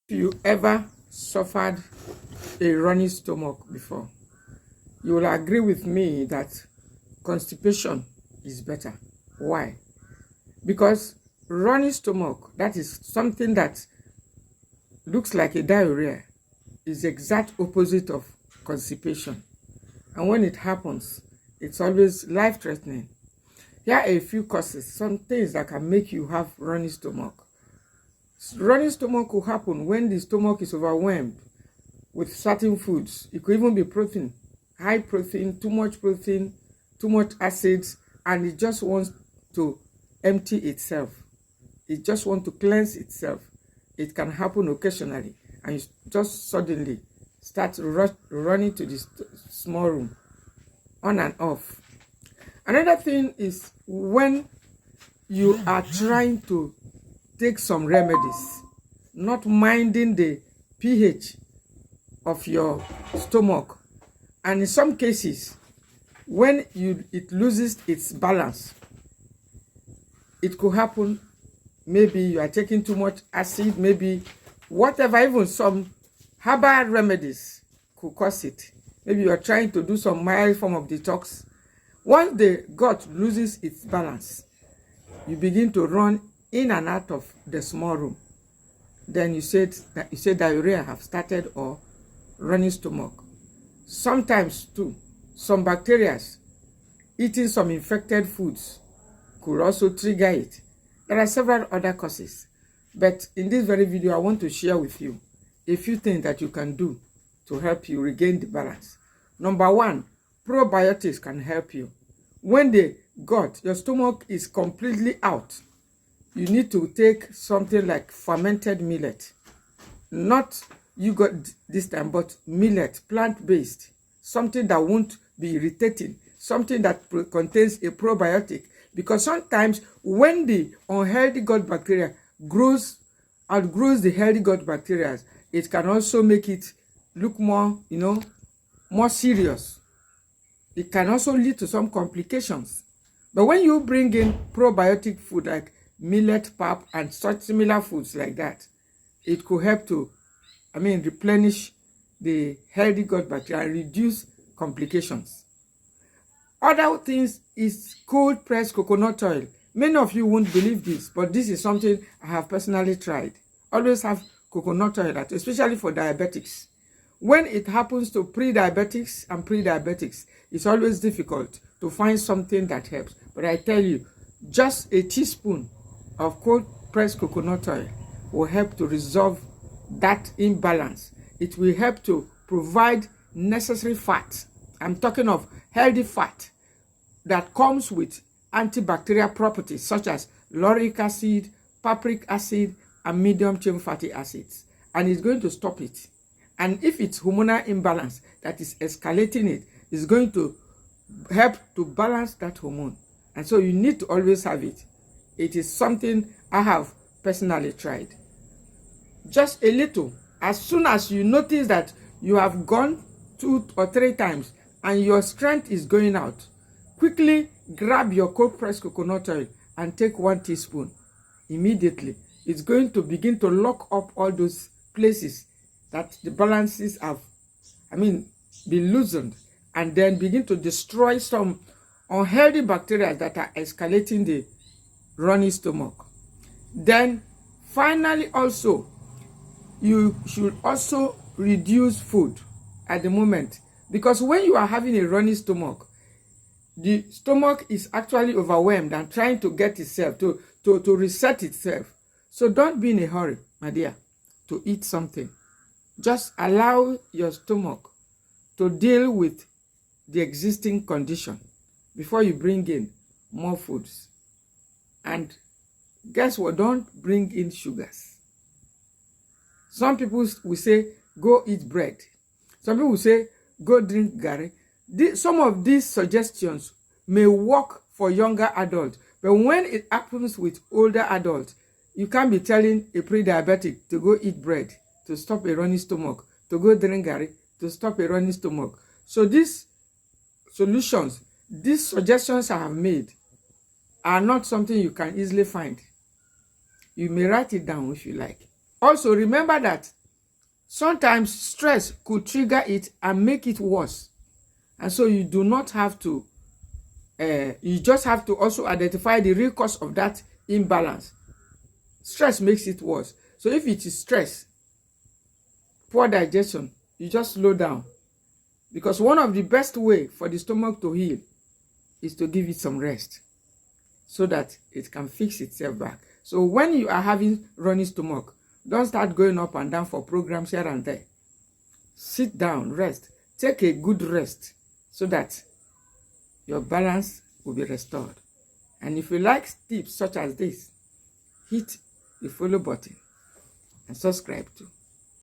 You ever suffered a running stomach before, you will agree with me that constipation is better. Why? Because running stomach, that is something that looks like a diarrhea, is the exact opposite of constipation. And when it happens, it's always life-threatening. Here are a few causes, some things that can make you have running stomach. Running stomach will happen when the stomach is overwhelmed with certain foods. It could even be protein, high protein, too much acids, and it just wants to empty itself. It just wants to cleanse itself. It can happen occasionally, and you just suddenly start running to the small room, on and off. Another thing is when you are trying to take some remedies, not minding the pH of your stomach, and in some cases when it loses its balance, it could happen. Maybe you are taking too much acid, maybe whatever, even some herbal remedies could cause it. Maybe you are trying to do some mild form of detox. Once the gut loses its balance, you begin to run in and out of the small room. Then you said diarrhea have started or running stomach. Sometimes too, some bacteria eating some infected foods could also trigger it. There are several other causes, but in this very video I want to share with you a few things that you can do to help you regain the balance. Number one, probiotics can help you. When the gut, your stomach is completely out, you need to take something like fermented millet. Not you got this time, but millet, plant-based, something that won't be irritating, something that contains a probiotic. Because sometimes when the unhealthy gut bacteria outgrows the healthy gut bacteria, it can also make it look more, more serious. It can also lead to some complications. But when you bring in probiotic food like millet, pap, and such similar foods like that, it could help to, replenish the healthy gut bacteria and reduce complications. Other things is cold pressed coconut oil. Many of you won't believe this, but this is something I have personally tried. Always have coconut oil, especially for diabetics. When it happens to pre-diabetics and pre-diabetics, it's always difficult to find something that helps. But I tell you, just a teaspoon of cold pressed coconut oil will help to resolve that imbalance. It will help to provide necessary fat. I'm talking of healthy fat that comes with antibacterial properties such as lauric acid, papric acid, and medium chain fatty acids. And it's going to stop it. And if it's hormonal imbalance that is escalating it, it's going to help to balance that hormone. And so you need to always have it. It is something I have personally tried. Just a little. As soon as you notice that you have gone 2 or 3 times and your strength is going out, quickly grab your cold pressed coconut oil and take 1 teaspoon. Immediately, it's going to begin to lock up all those places that the balances have, been loosened, and then begin to destroy some unhealthy bacteria that are escalating the running stomach. Then finally, also, you should also reduce food at the moment, because when you are having a running stomach, the stomach is actually overwhelmed and trying to get itself to reset itself. So don't be in a hurry, my dear, to eat something. Just allow your stomach to deal with the existing condition before you bring in more foods. And guess what? Don't bring in sugars. Some people will say, go eat bread. Some people will say, go drink gari. Some of these suggestions may work for younger adults, but when it happens with older adults, you can't be telling a pre-diabetic to go eat bread to stop a running stomach, to go drink gari to stop a running stomach. So these solutions, these suggestions I have made are not something you can easily find. You may write it down if you like. Also, remember that Sometimes stress could trigger it and make it worse. And so you do not have to, you just have to also identify the real cause of that imbalance. Stress makes it worse. So if it is stress, poor digestion, you just slow down. Because one of the best way for the stomach to heal is to give it some rest so that it can fix itself back. So when you are having running stomach, don't start going up and down for programs here and there. Sit down, rest. Take a good rest so that your balance will be restored. And if you like tips such as this, hit the follow button and subscribe too.